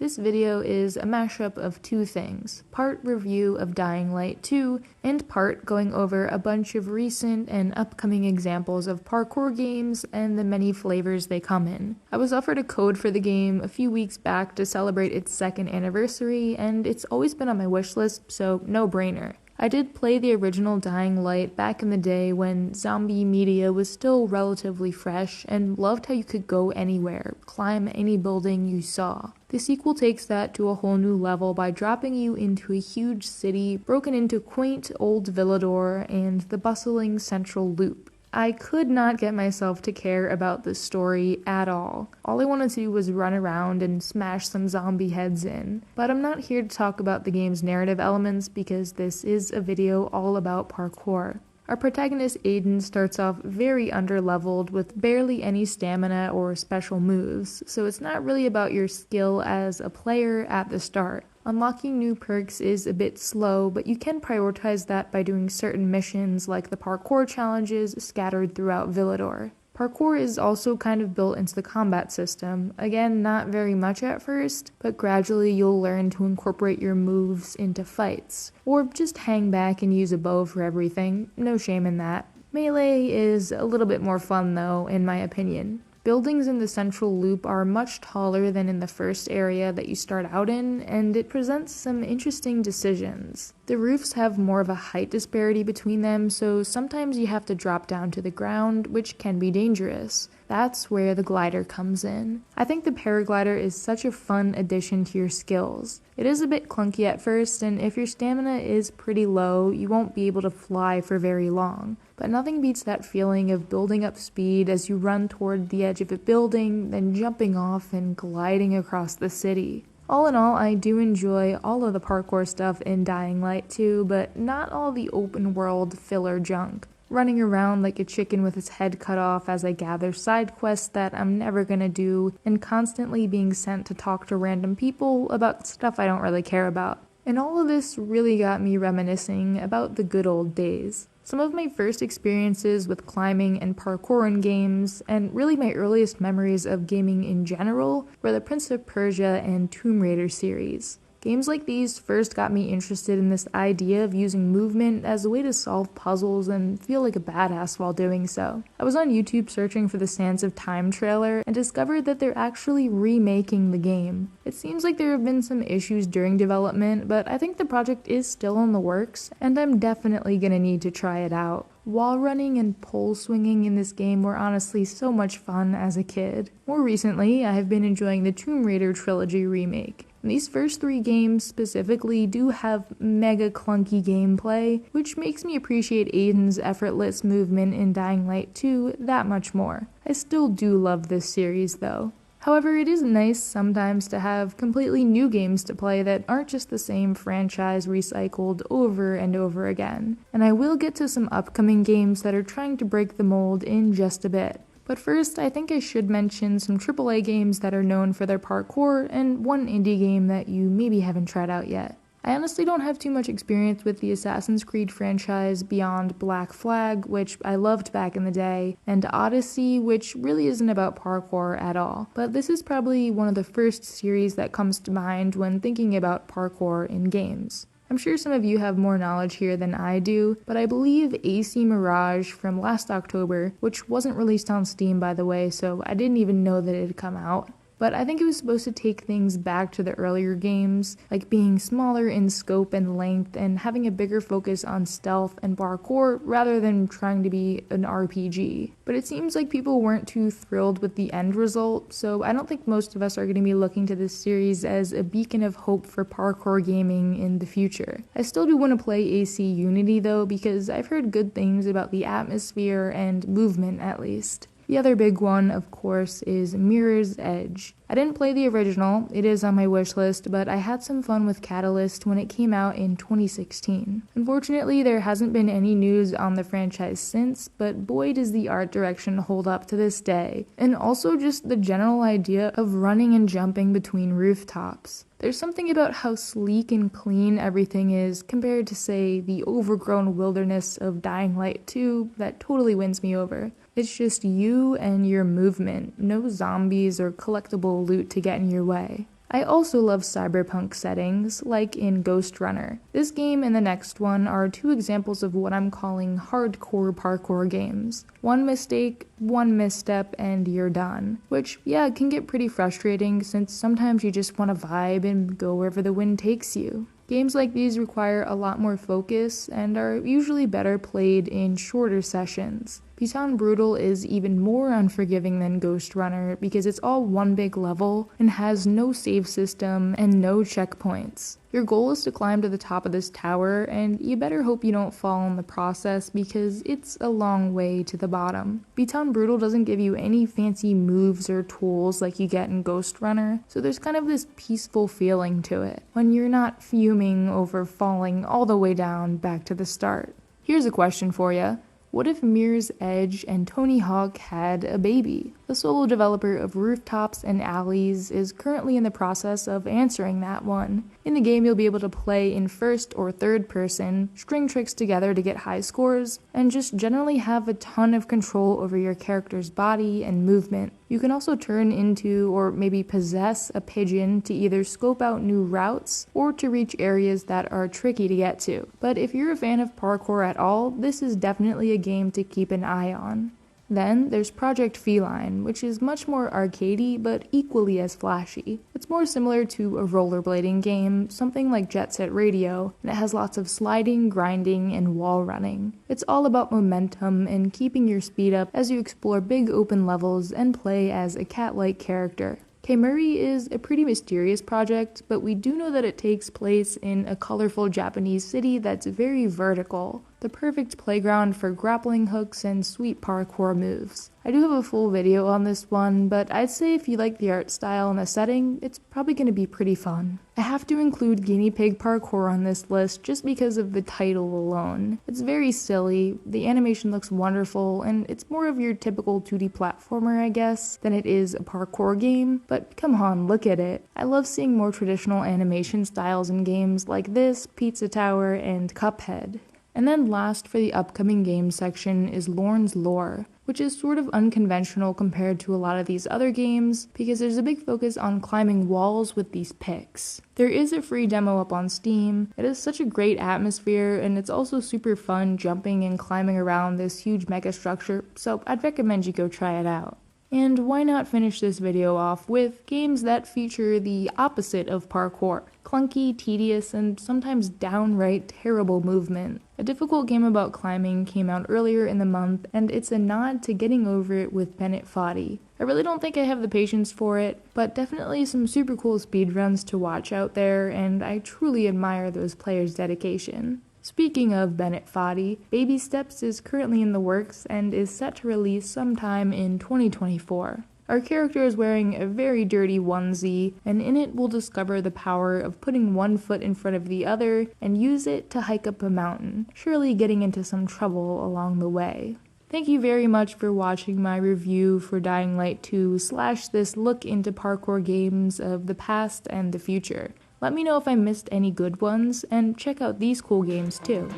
This video is a mashup of two things, part review of Dying Light 2, and part going over a bunch of recent and upcoming examples of parkour games and the many flavors they come in. I was offered a code for the game a few weeks back to celebrate its 2nd anniversary, and it's always been on my wishlist, so no brainer. I did play the original Dying Light back in the day when zombie media was still relatively fresh, and loved how you could go anywhere, climb any building you saw. The sequel takes that to a whole new level by dropping you into a huge city broken into quaint old Villador and the bustling central loop. I could not get myself to care about the story at all. All I wanted to do was run around and smash some zombie heads in. But I'm not here to talk about the game's narrative elements because this is a video all about parkour. Our protagonist Aiden starts off very underleveled with barely any stamina or special moves, so it's not really about your skill as a player at the start. Unlocking new perks is a bit slow, but you can prioritize that by doing certain missions like the parkour challenges scattered throughout Villador. Parkour is also kind of built into the combat system. Again, not very much at first, but gradually you'll learn to incorporate your moves into fights. Or just hang back and use a bow for everything, no shame in that. Melee is a little bit more fun though, in my opinion. Buildings in the central loop are much taller than in the first area that you start out in, and it presents some interesting decisions. The roofs have more of a height disparity between them, so sometimes you have to drop down to the ground, which can be dangerous. That's where the glider comes in. I think the paraglider is such a fun addition to your skills. It is a bit clunky at first, and if your stamina is pretty low, you won't be able to fly for very long. But nothing beats that feeling of building up speed as you run toward the edge of a building, then jumping off and gliding across the city. All in all, I do enjoy all of the parkour stuff in Dying Light 2, but not all the open world filler junk. Running around like a chicken with its head cut off as I gather side quests that I'm never gonna do, and constantly being sent to talk to random people about stuff I don't really care about. And all of this really got me reminiscing about the good old days. Some of my first experiences with climbing and parkour in games, and really my earliest memories of gaming in general, were the Prince of Persia and Tomb Raider series. Games like these first got me interested in this idea of using movement as a way to solve puzzles and feel like a badass while doing so. I was on YouTube searching for the Sands of Time trailer and discovered that they're actually remaking the game. It seems like there have been some issues during development, but I think the project is still in the works, and I'm definitely gonna need to try it out. Wall running and pole swinging in this game were honestly so much fun as a kid. More recently, I have been enjoying the Tomb Raider trilogy remake. These first 3 games specifically do have mega clunky gameplay, which makes me appreciate Aiden's effortless movement in Dying Light 2 that much more. I still do love this series though. However, it is nice sometimes to have completely new games to play that aren't just the same franchise recycled over and over again. And I will get to some upcoming games that are trying to break the mold in just a bit. But first, I think I should mention some AAA games that are known for their parkour and one indie game that you maybe haven't tried out yet. I honestly don't have too much experience with the Assassin's Creed franchise beyond Black Flag, which I loved back in the day, and Odyssey, which really isn't about parkour at all. But this is probably one of the first series that comes to mind when thinking about parkour in games. I'm sure some of you have more knowledge here than I do, but I believe AC Mirage from last October, which wasn't released on Steam by the way, so I didn't even know that it had come out. But I think it was supposed to take things back to the earlier games, like being smaller in scope and length and having a bigger focus on stealth and parkour rather than trying to be an RPG. But it seems like people weren't too thrilled with the end result, so I don't think most of us are going to be looking to this series as a beacon of hope for parkour gaming in the future. I still do want to play AC Unity though, because I've heard good things about the atmosphere and movement at least. The other big one, of course, is Mirror's Edge. I didn't play the original, it is on my wishlist, but I had some fun with Catalyst when it came out in 2016. Unfortunately, there hasn't been any news on the franchise since, but boy does the art direction hold up to this day. And also just the general idea of running and jumping between rooftops. There's something about how sleek and clean everything is compared to, say, the overgrown wilderness of Dying Light 2 that totally wins me over. It's just you and your movement, no zombies or collectible loot to get in your way. I also love cyberpunk settings, like in Ghost Runner. This game and the next one are two examples of what I'm calling hardcore parkour games. One mistake, one misstep, and you're done. Which, yeah, can get pretty frustrating since sometimes you just want to vibe and go wherever the wind takes you. Games like these require a lot more focus and are usually better played in shorter sessions. Bhutan Brutal is even more unforgiving than Ghost Runner because it's all one big level and has no save system and no checkpoints. Your goal is to climb to the top of this tower, and you better hope you don't fall in the process because it's a long way to the bottom. Bhutan Brutal doesn't give you any fancy moves or tools like you get in Ghost Runner, so there's kind of this peaceful feeling to it, when you're not fuming over falling all the way down back to the start. Here's a question for you. What if Mirror's Edge and Tony Hawk had a baby? The solo developer of Rooftops and Alleys is currently in the process of answering that one. In the game, you'll be able to play in first or third person, string tricks together to get high scores, and just generally have a ton of control over your character's body and movement. You can also turn into or maybe possess a pigeon to either scope out new routes or to reach areas that are tricky to get to. But if you're a fan of parkour at all, this is definitely a game to keep an eye on. Then there's Project Feline, which is much more arcadey but equally as flashy. It's more similar to a rollerblading game, something like Jet Set Radio, and it has lots of sliding, grinding, and wall running. It's all about momentum and keeping your speed up as you explore big open levels and play as a cat-like character. K. Murray is a pretty mysterious project, but we do know that it takes place in a colorful Japanese city that's very vertical, the perfect playground for grappling hooks and sweet parkour moves. I do have a full video on this one, but I'd say if you like the art style and the setting, it's probably going to be pretty fun. I have to include Guinea Pig Parkour on this list just because of the title alone. It's very silly, the animation looks wonderful, and it's more of your typical 2D platformer, I guess, than it is a parkour game, but come on, look at it. I love seeing more traditional animation styles in games like this, Pizza Tower, and Cuphead. And then last for the upcoming games section is Lorne's Lore, which is sort of unconventional compared to a lot of these other games because there's a big focus on climbing walls with these picks. There is a free demo up on Steam. It has such a great atmosphere, and it's also super fun jumping and climbing around this huge mega structure, so I'd recommend you go try it out. And why not finish this video off with games that feature the opposite of parkour? Clunky, tedious, and sometimes downright terrible movement. A difficult game about climbing came out earlier in the month, and it's a nod to getting over it with Bennett Foddy. I really don't think I have the patience for it, but definitely some super cool speedruns to watch out there, and I truly admire those players' dedication. Speaking of Bennett Foddy, Baby Steps is currently in the works and is set to release sometime in 2024. Our character is wearing a very dirty onesie, and in it we'll discover the power of putting one foot in front of the other and use it to hike up a mountain, surely getting into some trouble along the way. Thank you very much for watching my review for Dying Light 2 / this look into parkour games of the past and the future. Let me know if I missed any good ones, and check out these cool games too.